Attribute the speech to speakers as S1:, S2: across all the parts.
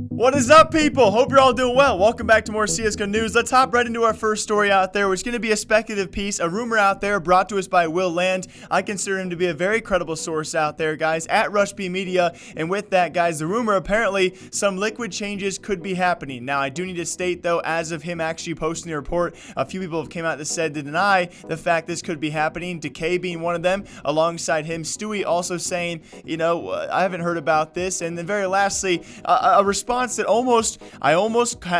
S1: What is up, people? Hope you're all doing well. Welcome back to more CSGO news. Let's hop right into our first story out there, which is going to be a speculative piece, a rumor out there brought to us by Will Land. I consider him to be a very credible source out there, guys, at RushB Media. And with that, guys, the rumor, apparently some liquid changes could be happening. Now, I do need to state, though, as of him actually posting the report, a few people have came out that said to deny the fact this could be happening. Decay being one of them, alongside him. Stewie also saying, you know, I haven't heard about this. And then very lastly, a response that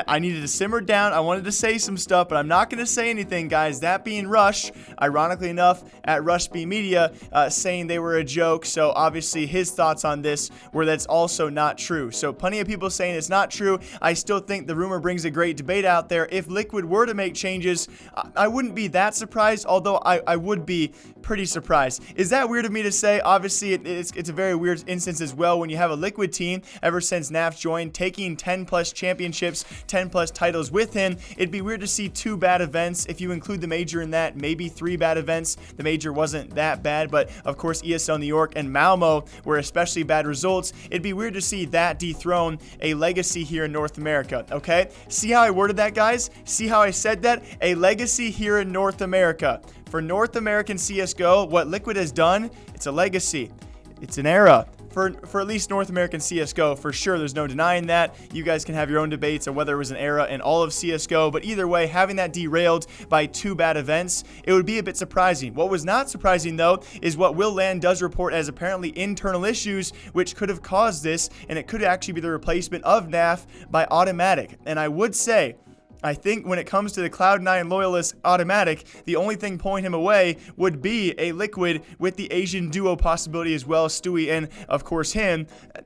S1: I needed to simmer down. I wanted to say some stuff, but I'm not going to say anything, guys. That being Rush, ironically enough, at RushB Media, saying they were a joke. So obviously his thoughts on this were that's also not true. So plenty of people saying it's not true. I still think the rumor brings a great debate out there. If Liquid were to make changes, I wouldn't be that surprised, although I would be pretty surprised. Is that weird of me to say? Obviously, it's a very weird instance as well when you have a Liquid team ever since NAF joined, taking 10 plus championships, 10 plus titles with him. It'd be weird to see 2 bad events. If you include the major in that, maybe 3 bad events. The major wasn't that bad, but of course ESL New York and Malmo were especially bad results. It'd be weird to see that dethrone a legacy here in North America, okay? See how I worded that, guys? See how I said that? A legacy here in North America. For North American CSGO, what Liquid has done, it's a legacy. It's an era. For at least North American CSGO, for sure, there's no denying that. You guys can have your own debates on whether it was an era in all of CSGO, but either way, having that derailed by 2 bad events, it would be a bit surprising. What was not surprising, though, is what Will Land does report as apparently internal issues, which could have caused this, and it could actually be the replacement of NAF by Autimatic. And I would say, I think when it comes to the Cloud9 loyalist Autimatic, the only thing pulling him away would be a Liquid with the Asian duo possibility as well, Stewie and, of course, him.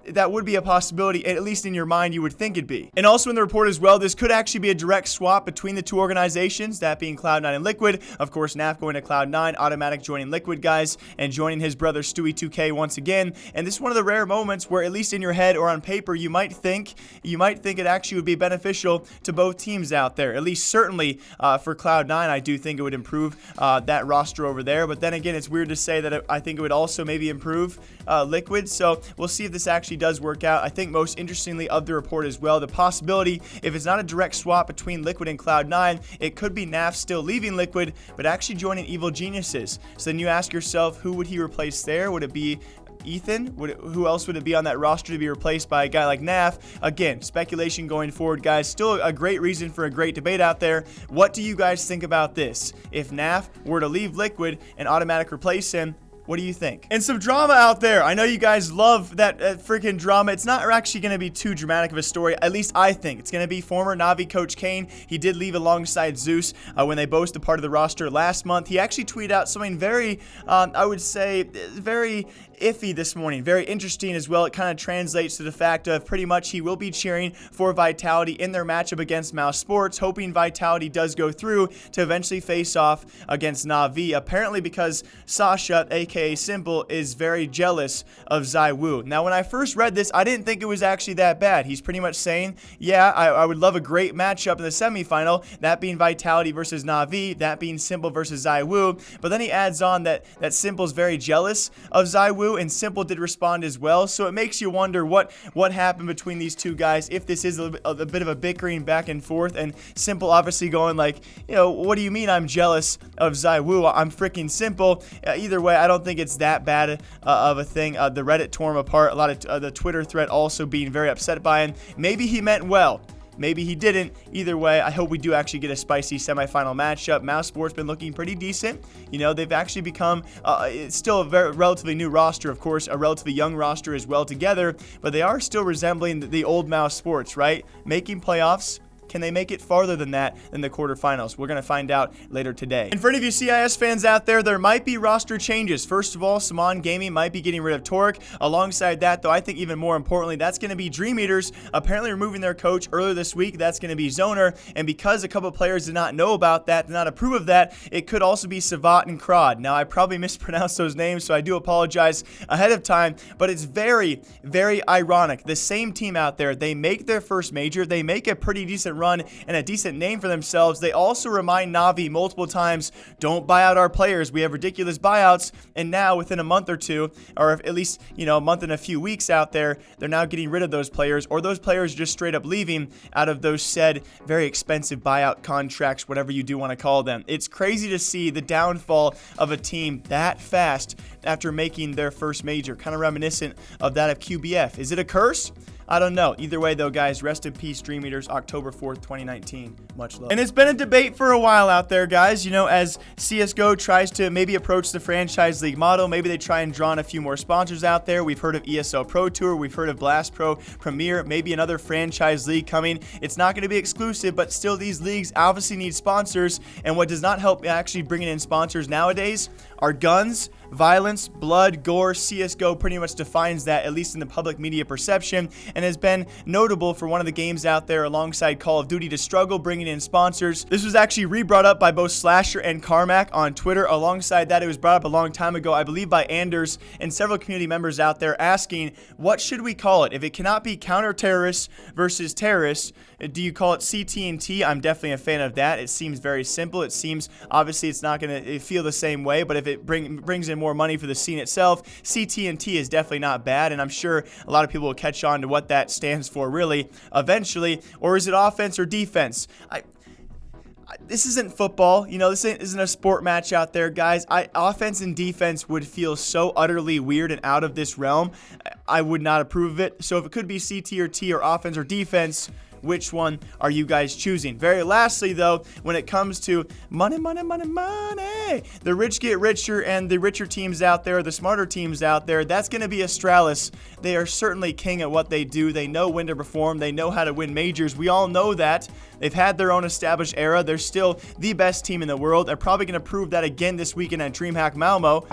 S1: That would be a possibility, at least in your mind, you would think it'd be. And also in the report as well, this could actually be a direct swap between the 2 organizations, that being Cloud9 and Liquid. Of course, NAF going to Cloud9, Autimatic joining Liquid, guys, and joining his brother Stewie 2K once again. And this is one of the rare moments where, at least in your head or on paper, you might think it actually would be beneficial to both teams out there. At least certainly for Cloud9, I do think it would improve that roster over there. But then again, it's weird to say that I think it would also maybe improve Liquid. So we'll see if this actually does work out. I think most interestingly of the report as well, the possibility, if it's not a direct swap between Liquid and Cloud9, it could be NAF still leaving Liquid, but actually joining Evil Geniuses. So then you ask yourself, who would he replace there? Would it be Ethan? Who else would it be on that roster to be replaced by a guy like NAF? Again, speculation going forward, guys. Still a great reason for a great debate out there. What do you guys think about this? If NAF were to leave Liquid and Autimatic replace him, what do you think? And some drama out there. I know you guys love that freaking drama. It's not actually going to be too dramatic of a story. At least I think. It's going to be former Navi coach Kane. He did leave alongside Zeus when they both departed the roster last month. He actually tweeted out something very, I would say, very iffy this morning. Very interesting as well. It kind of translates to the fact of pretty much he will be cheering for Vitality in their matchup against Mouse Sports, hoping Vitality does go through to eventually face off against Navi. Apparently because Sasha, aka S1mple, is very jealous of ZywOo. Now, when I first read this, I didn't think it was actually that bad. He's pretty much saying, yeah, I would love a great matchup in the semifinal, that being Vitality versus Navi, that being S1mple versus ZywOo. But then he adds on that S1mple's very jealous of ZywOo, and S1mple did respond as well. So it makes you wonder what happened between these two guys, if this is a bit of a bickering back and forth, and S1mple obviously going like, you know, what do you mean I'm jealous of ZywOo? I'm freaking S1mple. Either way, I don't think it's that bad of a thing. The Reddit tore him apart. A lot of the Twitter thread also being very upset by him. Maybe he meant well. Maybe he didn't. Either way, I hope we do actually get a spicy semifinal matchup. Mouse Sports been looking pretty decent. You know, they've actually become, it's still a very relatively new roster, of course, a relatively young roster as well together, but they are still resembling the old Mouse Sports, right? Making playoffs. Can they make it farther than that in the quarterfinals? We're going to find out later today. And for any of you CIS fans out there might be roster changes. First of all, Syman Gaming might be getting rid of Torque. Alongside that, though, I think even more importantly, that's going to be DreamEaters apparently removing their coach earlier this week. That's going to be Zoner. And because a couple of players did not know about that, did not approve of that, it could also be Savat and Krod. Now, I probably mispronounced those names, so I do apologize ahead of time, but it's very, very ironic. The same team out there, they make their first major. They make a pretty decent decent run and a decent name for themselves. They also remind Navi multiple times, don't buy out our players. We have ridiculous buyouts. And now within a month or two, or at least, a month and a few weeks out there, they're now getting rid of those players, or those players just straight up leaving out of those said very expensive buyout contracts, whatever you do want to call them. It's crazy to see the downfall of a team that fast after making their first major, kind of reminiscent of that of QBF. Is it a curse? I don't know. Either way, though, guys, rest in peace, DreamEaters, October 4th, 2019. Much love. And it's been a debate for a while out there, guys, as CSGO tries to maybe approach the franchise league model. Maybe they try and draw in a few more sponsors out there. We've heard of ESL Pro Tour. We've heard of Blast Pro Premier. Maybe another franchise league coming. It's not going to be exclusive, but still, these leagues obviously need sponsors. And what does not help actually bringing in sponsors nowadays are guns, violence, blood, gore. CSGO pretty much defines that, at least in the public media perception, and has been notable for one of the games out there alongside Call of Duty to struggle bringing in sponsors. This was actually re-brought up by both Slasher and Carmack on Twitter. Alongside that, it was brought up a long time ago, I believe by Anders and several community members out there asking, what should we call it? If it cannot be counter-terrorists versus terrorists, do you call it CT&T? I'm definitely a fan of that. It seems very simple. It seems, obviously, it's not going to feel the same way, but if it brings in more money for the scene itself, CT&T is definitely not bad, and I'm sure a lot of people will catch on to what that stands for really eventually. Or is it offense or defense? This isn't football, this isn't a sport match out there, guys. Offense and defense would feel so utterly weird and out of this realm. I would not approve of it. So if it could be CT or T or offense or defense, which one are you guys choosing? Very lastly, though, when it comes to money, the rich get richer, and the richer teams out there, the smarter teams out there, that's going to be Astralis. They are certainly king at what they do. They know when to perform. They know how to win majors. We all know that. They've had their own established era. They're still the best team in the world. They're probably going to prove that again this weekend at DreamHack Malmo.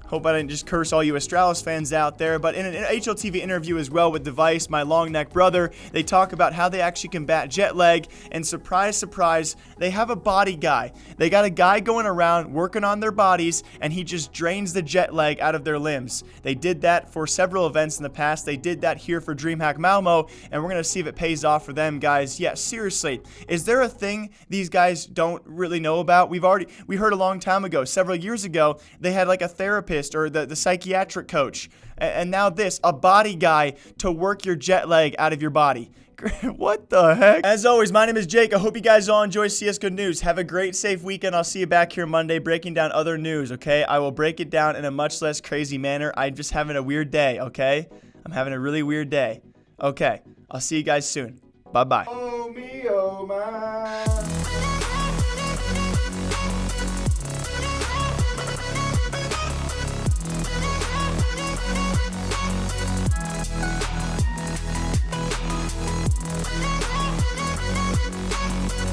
S1: Hope I didn't just curse all you Astralis fans out there. But in an HLTV interview as well with Device, my long neck brother, they talk about how they actually combat jet lag. And surprise, surprise, they have a body guy. They got a guy going around working on their bodies, and he just drains the jet lag out of their limbs. They did that for several events in the past. They did that here for DreamHack Malmo, and we're going to see if it pays off for them, guys. Yeah, seriously. Is there a thing these guys don't really know about? We heard a long time ago, several years ago, they had like a therapist or the psychiatric coach, and now this, a body guy to work your jet lag out of your body. What the heck? As always, my name is Jake. I hope you guys all enjoy CSGO news. Have a great, safe weekend. I'll see you back here Monday breaking down other news, okay? I will break it down in a much less crazy manner. I'm just having a weird day, okay? I'm having a really weird day. Okay, I'll see you guys soon. Bye-bye.